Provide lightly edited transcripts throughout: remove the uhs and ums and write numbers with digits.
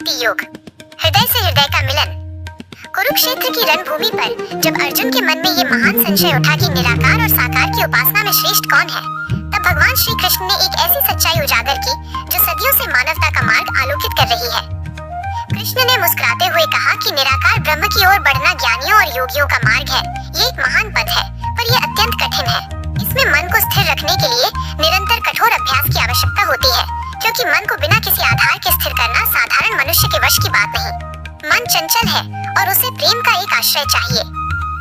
भक्ति योग, हृदय से हृदय का मिलन। कुरुक्षेत्र की रणभूमि पर जब अर्जुन के मन में ये महान संशय उठा कि निराकार और साकार की उपासना में श्रेष्ठ कौन है, तब भगवान श्री कृष्ण ने एक ऐसी सच्चाई उजागर की जो सदियों से मानवता का मार्ग आलोकित कर रही है। कृष्ण ने मुस्कुराते हुए कहा कि निराकार ब्रह्म की ओर बढ़ना ज्ञानियों और योगियों का मार्ग है। ये एक महान पथ है, पर यह अत्यंत कठिन है। इसमें मन को स्थिर रखने के लिए निरंतर कठोर अभ्यास की आवश्यकता होती है, क्योंकि मन को बिना किसी आधार के स्थिर करना साधारण मनुष्य के वश की बात नहीं। मन चंचल है और उसे प्रेम का एक आश्रय चाहिए।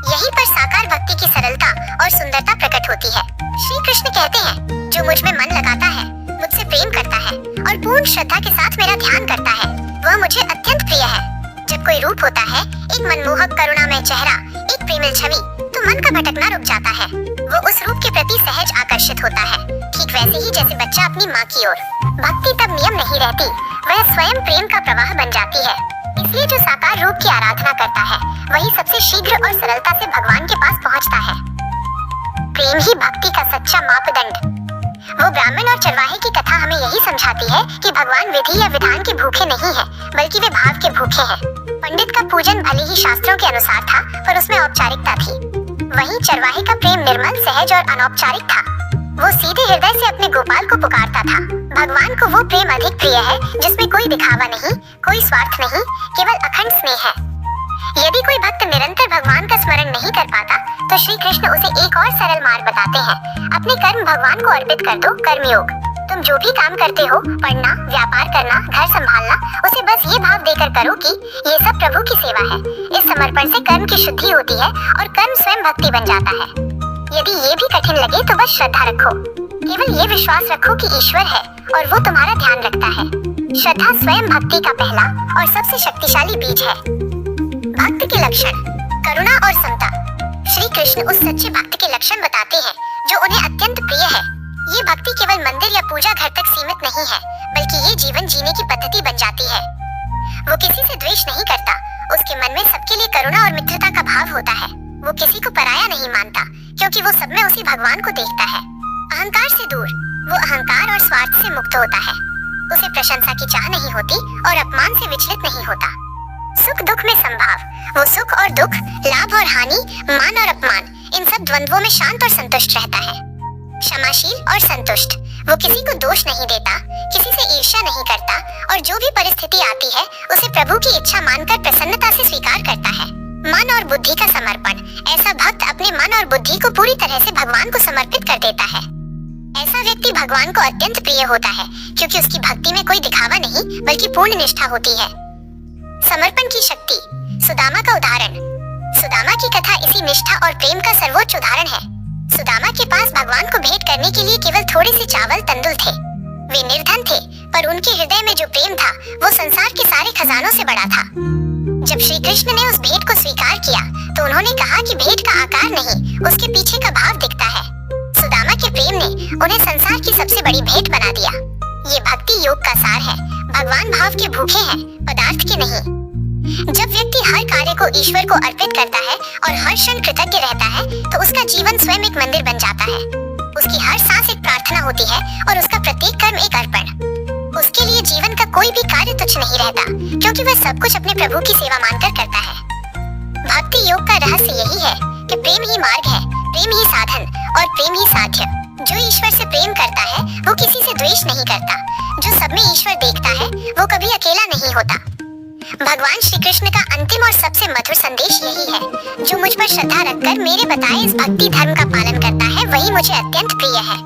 यहीं पर साकार भक्ति की सरलता और सुंदरता प्रकट होती है। श्री कृष्ण कहते हैं, जो मुझ में मन लगाता है, मुझसे प्रेम करता है और पूर्ण श्रद्धा के साथ मेरा ध्यान करता है, वह मुझे अत्यंत प्रिय है। जब कोई रूप होता है, एक मनमोहक करुणामय चेहरा, एक प्रेमल छवि, तो मन का भटकना रुक जाता है। वो उस रूप के प्रति सहज आकर्षित होता है, ठीक वैसे ही जैसे बच्चा अपनी माँ की ओर। भक्ति तब नियम नहीं रहती, वह स्वयं प्रेम का प्रवाह बन जाती है। इसलिए जो साकार रूप की आराधना करता है, वही सबसे शीघ्र और सरलता से भगवान के पास पहुंचता है। प्रेम ही भक्ति का सच्चा मापदंड। वो ब्राह्मण और चरवाहे की कथा हमें यही समझाती है कि भगवान विधि या विधान के भूखे नहीं है, बल्कि वे भाव के भूखे हैं। पंडित का पूजन भले ही शास्त्रों के अनुसार था, पर उसमें औपचारिकता थी। वहीं चरवाहे का प्रेम निर्मल, सहज और अनौपचारिक था। वो सीधे हृदय से अपने गोपाल को पुकारता था। भगवान को वो प्रेम अधिक प्रिय है जिसमें कोई दिखावा नहीं, कोई स्वार्थ नहीं, केवल अखंड स्नेह है। यदि कोई भक्त निरंतर भगवान का स्मरण नहीं कर पाता, तो श्री कृष्ण उसे एक और सरल मार्ग बताते हैं। अपने कर्म भगवान को अर्पित कर दो। कर्मयोग। तुम जो भी काम करते हो, पढ़ना, व्यापार करना, घर संभालना, उसे बस ये भाव देकर करो कि ये सब प्रभु की सेवा है। इस समर्पण से कर्म की शुद्धि होती है और कर्म स्वयं भक्ति बन जाता है। यदि ये भी कठिन लगे तो बस श्रद्धा रखो। केवल ये विश्वास रखो कि ईश्वर है और वो तुम्हारा ध्यान रखता है। श्रद्धा स्वयं भक्ति का पहला और सबसे शक्तिशाली बीज है। भक्त के लक्षण, करुणा और समता। श्री कृष्ण उस सच्चे भक्त के लक्षण बताते हैं जो उन्हें अत्यंत प्रिय है। ये भक्ति केवल मंदिर या पूजा घर तक सीमित नहीं है, बल्कि ये जीवन जीने की पद्धति बन जाती है। वो किसी से द्वेष नहीं करता, उसके मन में सबके लिए करुणा और मित्रता का भाव होता है। वो किसी को पराया नहीं मानता, क्योंकि वो सब में उसी भगवान को देखता है। अहंकार से दूर, वो अहंकार और स्वार्थ से मुक्त होता है। उसे प्रशंसा की चाह नहीं होती और अपमान से विचलित नहीं होता। सुख दुख में संभाव, वो सुख और दुख, लाभ और हानि, मान और अपमान, इन सब द्वंद्वों में शांत और संतुष्ट रहता है। क्षमाशील और संतुष्ट, वो किसी को दोष नहीं देता, किसी से ईर्ष्या नहीं करता और जो भी परिस्थिति आती है, उसे प्रभु की इच्छा मानकर प्रसन्नता से स्वीकार करता है। मन और बुद्धि का समर्पण, ऐसा भक्त अपने मन और बुद्धि को पूरी तरह से भगवान को समर्पित कर देता है। ऐसा व्यक्ति भगवान को अत्यंत प्रिय होता है, क्योंकि उसकी भक्ति में कोई दिखावा नहीं, बल्कि पूर्ण निष्ठा होती है। समर्पण की शक्ति, सुदामा का उदाहरण। सुदामा की कथा इसी निष्ठा और प्रेम का सर्वोच्च उदाहरण है। सुदामा के पास भगवान को भेंट करने के लिए केवल थोड़े से चावल तंदुल थे। वे निर्धन थे, पर उनके हृदय में जो प्रेम था, वो संसार के सारे खजानों से बड़ा था। जब श्री कृष्ण ने उस भेंट को स्वीकार किया, तो उन्होंने कहा कि भेंट का आकार नहीं, उसके पीछे का भाव दिखता है। सुदामा के प्रेम ने उन्हें संसार की सबसे बड़ी भेंट बना दिया। ये भक्ति योग का सार है। भगवान भाव के भूखे हैं, पदार्थ के नहीं। जब व्यक्ति हर कार्य को ईश्वर को अर्पित करता है और हर क्षण कृतज्ञ रहता है, तो उसका जीवन स्वयं एक मंदिर बन जाता है। उसकी हर सांस एक प्रार्थना होती है और उसका प्रत्येक कर्म एक अर्पण। उसके लिए जीवन का कोई भी कार्य तुच्छ नहीं रहता, क्योंकि वह सब कुछ अपने प्रभु की सेवा मानकर करता है। भक्ति योग का रहस्य यही है कि प्रेम ही मार्ग है, प्रेम ही साधन और प्रेम ही साध्य। जो ईश्वर से प्रेम करता है, वो किसी से द्वेष नहीं करता। जो सब में ईश्वर देखता है, वो कभी अकेला नहीं होता। भगवान श्री कृष्ण का अंतिम और सबसे मधुर संदेश यही है, जो मुझ पर श्रद्धा रखकर मेरे बताए इस भक्ति धर्म का पालन करता है, वही मुझे अत्यंत प्रिय है।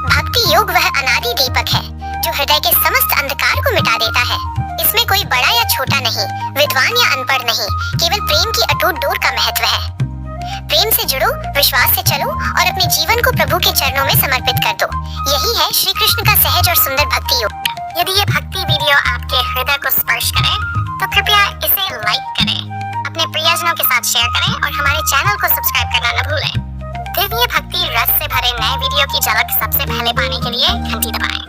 भक्ति योग वह अनादि दीपक है जो हृदय के समस्त अंधकार को मिटा देता है। इसमें कोई बड़ा या छोटा नहीं, विद्वान या अनपढ़ नहीं, केवल प्रेम की अटूट डोर का महत्व है। प्रेम से जुड़ो, विश्वास से चलो और अपने जीवन को प्रभु के चरणों में समर्पित कर दो। यही है श्री कृष्ण का सहज और सुंदर भक्ति योग। यदि ये भक्ति वीडियो आपके हृदय को स्पर्श करे, तो कृपया इसे लाइक करें, अपने प्रियजनों के साथ शेयर करें और हमारे चैनल को सब्सक्राइब करना न भूलें। दिव्य भक्ति रस से भरे नए वीडियो की झलक सबसे पहले पाने के लिए घंटी दबाएं।